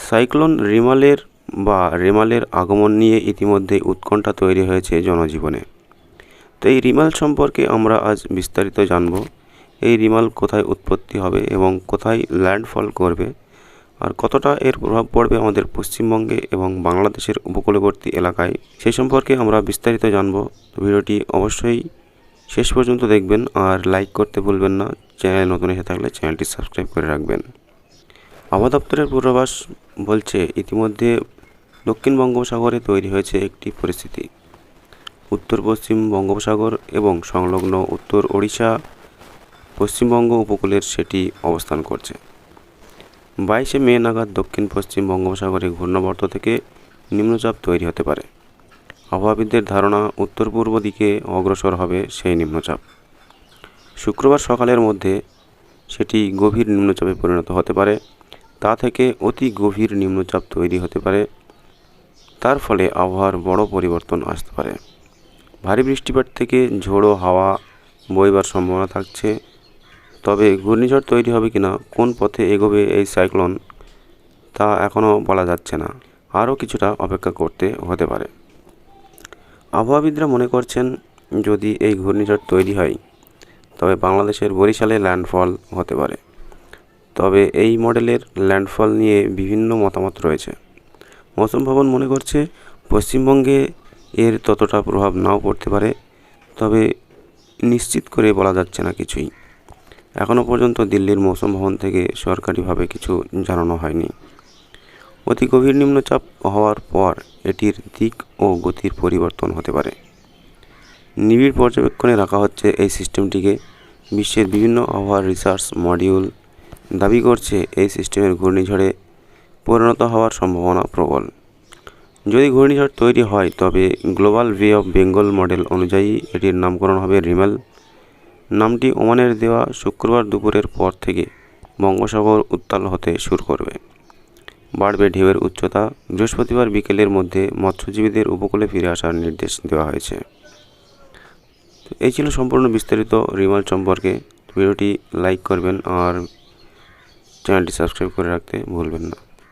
Cyclone রেমালের আগমন নিয়ে ইতিমধ্যেই উৎকণ্ঠা তৈরি হয়েছে জনজীবনে। তো এই রিমাল সম্পর্কে আমরা আজ বিস্তারিত জানব। এই রিমাল কোথায় উৎপত্তি হবে এবং কোথায় ল্যান্ডফল করবে, আর কতটা এর প্রভাব পড়বে আমাদের পশ্চিমবঙ্গে এবং বাংলাদেশের উপকূলবর্তী এলাকায়, সেই সম্পর্কে আমরা বিস্তারিত জানব। ভিডিওটি অবশ্যই শেষ পর্যন্ত দেখবেন আর লাইক করতে ভুলবেন না। চ্যানেল নতুন এসে থাকলে চ্যানেলটি সাবস্ক্রাইব করে রাখবেন। আবহাওয়া দপ্তরের পূর্বাভাস বলছে ইতিমধ্যে দক্ষিণ বঙ্গোপসাগরে তৈরি হয়েছে একটি পরিস্থিতি। উত্তর পশ্চিম বঙ্গোপসাগর এবং সংলগ্ন উত্তর ওড়িশা পশ্চিমবঙ্গ উপকূলের সেটি অবস্থান করছে। 22শে মে নাগাদ দক্ষিণ পশ্চিম বঙ্গোপসাগরে ঘূর্ণাবর্ত থেকে নিম্নচাপ তৈরি হতে পারে। আবহাওয়াবিদদের ধারণা উত্তর পূর্ব দিকে অগ্রসর হবে সেই নিম্নচাপ। শুক্রবার সকালের মধ্যে সেটি গভীর নিম্নচাপে পরিণত হতে পারে। তা থেকে অতি গভীর নিম্নচাপ তৈরি হতে পারে। তার ফলে আবহাওয়ার বড় পরিবর্তন আসতে পারে। ভারী বৃষ্টিপাত থেকে ঝোড়ো হাওয়া বইবার সম্ভাবনা থাকছে। তবে ঘূর্ণিঝড় তৈরি হবে কিনা, কোন পথে এগোবে এই সাইক্লোন, তা এখনও বলা যাচ্ছে না। আরও কিছুটা অপেক্ষা করতে হতে পারে। আবহাওয়াবিদরা মনে করছেন, যদি এই ঘূর্ণিঝড় তৈরি হয় তবে বাংলাদেশের বরিশালে ল্যান্ডফল হতে পারে। তবে এই মডেলের ল্যান্ডফল নিয়ে বিভিন্ন মতামত রয়েছে। মৌসুম ভবন মনে করছে পশ্চিমবঙ্গে এর ততটা প্রভাব নাও পড়তে পারে, তবে নিশ্চিত করে বলা যাচ্ছে না কিছুই। এখনও পর্যন্ত দিল্লির মৌসুম ভবন থেকে সরকারিভাবে কিছু জানানো হয়নি। অতি গভীর নিম্নচাপ হওয়ার পর এটির দিক ও গতির পরিবর্তন হতে পারে। নিবিড় পর্যবেক্ষণে রাখা হচ্ছে এই সিস্টেমটিকে। বিশ্বের বিভিন্ন আবহাওয়ার রিসার্চ মডিউল দাবি করছে এই সিস্টেমের ঘূর্ণিঝড়ে পরিণত হওয়ার সম্ভাবনা প্রবল। যদি ঘূর্ণিঝড় তৈরি হয় তবে গ্লোবাল বে অফ বেঙ্গল মডেল অনুযায়ী এটির নামকরণ হবে রিমেল। নামটি ওমানের দেওয়া শুক্রবার দুপুরের পর থেকে বঙ্গোপসাগর উত্তাল হতে শুরু করবে। বাড়বে ঢেউয়ের উচ্চতা। বৃহস্পতিবার বিকেলের মধ্যে মৎস্যজীবীদের উপকূলে ফিরে আসার নির্দেশ দেওয়া হয়েছে। এই ছিল সম্পূর্ণ বিস্তারিত রিমাল সম্পর্কে। ভিডিওটি লাইক করবেন আর চ্যানেলটি সাবস্ক্রাইব করে রাখতে ভুলবেন না।